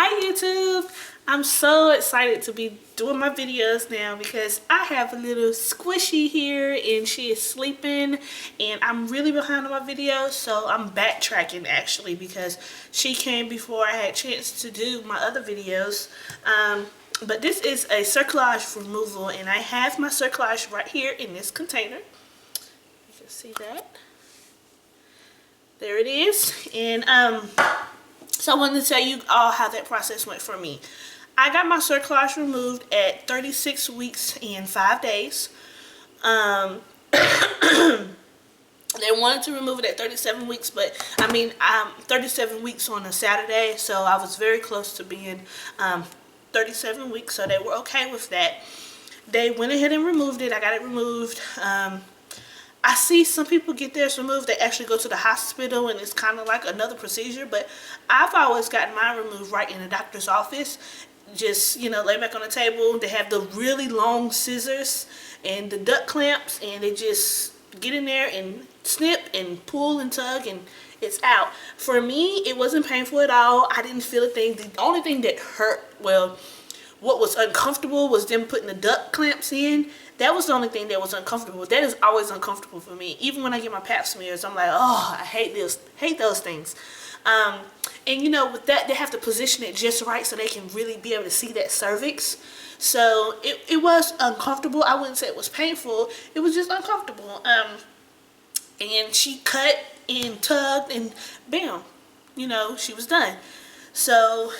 Hi YouTube! I'm so excited to be doing my videos now because I have a little squishy here and she is sleeping and I'm really behind on my videos, so I'm backtracking actually because she came before I had a chance to do my other videos. But this is a cerclage removal and I have my cerclage right here in this container. You can see that. There it is. And so I wanted to tell you all how that process went for me. I got my cerclage removed at 36 weeks and 5 days. They wanted to remove it at 37 weeks, but I mean, 37 weeks on a Saturday, so I was very close to being 37 weeks, so they were okay with that. They went ahead and removed it. I got it removed. I see some people get theirs removed. They actually go to the hospital and it's kind of like another procedure, but I've always gotten mine removed right in the doctor's office. Just, you know, lay back on the table. They have the really long scissors and the duct clamps, and they just get in there and snip and pull and tug and it's out. For me, it wasn't painful at all. I didn't feel a thing. The only thing that hurt, well, what was uncomfortable was them putting the duct clamps in. That was the only thing that was uncomfortable. That is always uncomfortable for me. Even when I get my pap smears, I'm like, oh, I hate those things. And you know, with that, they have to position it just right so they can really be able to see that cervix. So it was uncomfortable. I wouldn't say it was painful. It was just uncomfortable. And she cut and tugged and bam, you know, she was done. So,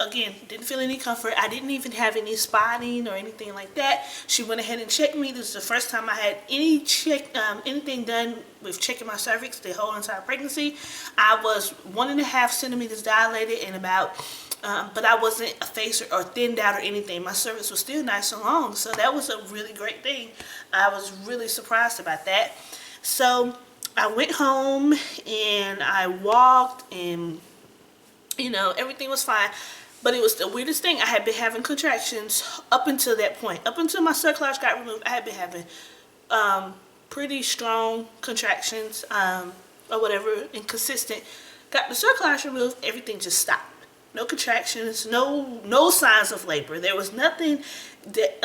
again, didn't feel any comfort. I didn't even have any spotting or anything like that. She went ahead and checked me. This is the first time I had anything done with checking my cervix the whole entire pregnancy. I was 1.5 centimeters dilated and about, but I wasn't effaced or thinned out or anything. My cervix was still nice and long, so that was a really great thing. I was really surprised about that. So, I went home and I walked and you know, everything was fine, but it was the weirdest thing. I had been having contractions up until that point. Up until my cerclage got removed, I had been having pretty strong contractions or whatever, and consistent. Got the cerclage removed, everything just stopped. No contractions, no signs of labor. There was nothing that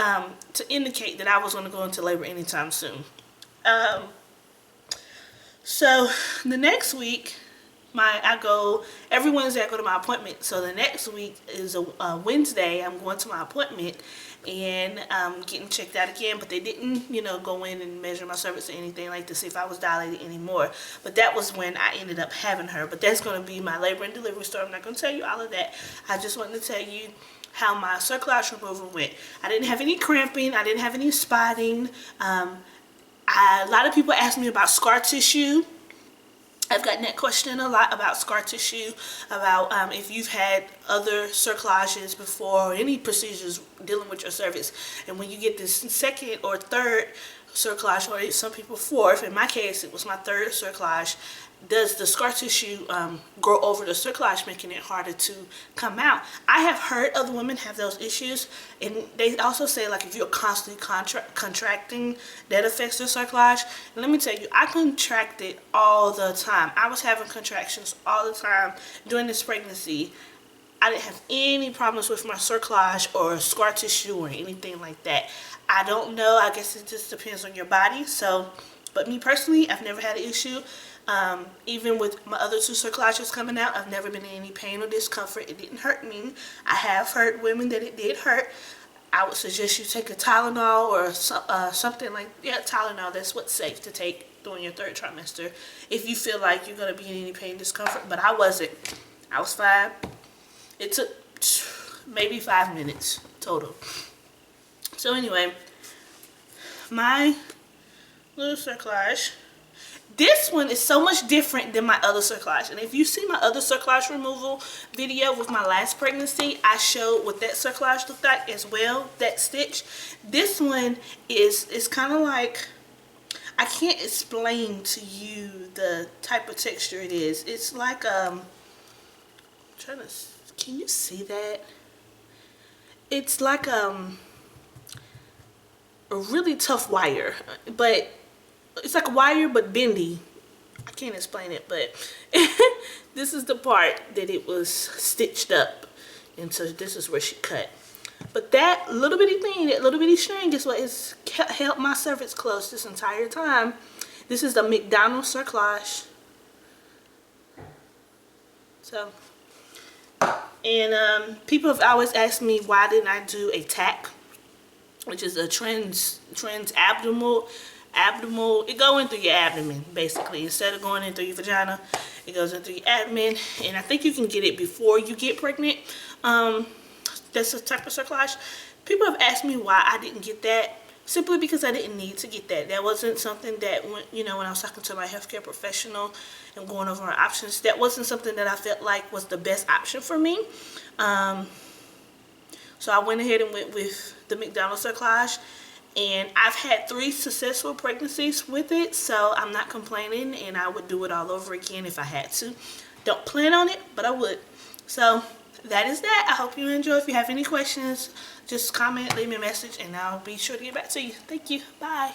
to indicate that I was going to go into labor anytime soon. So the next week, every Wednesday I go to my appointment. So the next week is a Wednesday. I'm going to my appointment and getting checked out again. But they didn't, you know, go in and measure my cervix or anything like to see if I was dilated anymore. But that was when I ended up having her. But that's going to be my labor and delivery story. I'm not going to tell you all of that. I just wanted to tell you how my cerclage removal went. I didn't have any cramping. I didn't have any spotting. A lot of people ask me about scar tissue. I've gotten that question a lot about scar tissue, about if you've had other cerclages before or any procedures dealing with your cervix. And when you get this second or third cerclage, or some people fourth, in my case it was my third cerclage, does the scar tissue grow over the cerclage, making it harder to come out. I have heard other women have those issues, and they also say like if you're constantly contracting, that affects the cerclage. And let me tell you, I contracted all the time. I was having contractions all the time during this pregnancy. I didn't have any problems with my cerclage or scar tissue or anything like that. I don't know, I guess it just depends on your body. So, but me personally, I've never had an issue. Even with my other 2 cerclages coming out, I've never been in any pain or discomfort. It didn't hurt me. I have heard women that it did hurt. I would suggest you take a Tylenol or something like, Tylenol. That's what's safe to take during your 3rd trimester if you feel like you're going to be in any pain, discomfort. But I wasn't. I was fine. It took maybe 5 minutes total. So anyway, my little cerclage. This one is so much different than my other cerclage. And if you see my other cerclage removal video with my last pregnancy, I showed what that cerclage looked like as well, that stitch. This one is kind of like, I can't explain to you the type of texture it is. It's like, can you see that? It's like a really tough wire, but it's like a wire but bendy. I can't explain it, but this is the part that it was stitched up. And so this is where she cut. But that little bitty thing, that little bitty string is what has held my cervix closed this entire time. This is the McDonald's Cerclage. So, and people have always asked me why didn't I do a tack, which is a trans abdominal. It goes in through your abdomen, basically. Instead of going in through your vagina, it goes in through your abdomen. And I think you can get it before you get pregnant. That's a type of cerclage. People have asked me why I didn't get that. Simply because I didn't need to get that. That wasn't something that, when I was talking to my healthcare professional and going over my options, that wasn't something that I felt like was the best option for me. So I went ahead and went with the McDonald's Cerclage. And I've had 3 successful pregnancies with it, so I'm not complaining, and I would do it all over again if I had to. Don't plan on it, but I would. So that is that. I hope you enjoy. If you have any questions, just comment, leave me a message, and I'll be sure to get back to you. Thank you. Bye.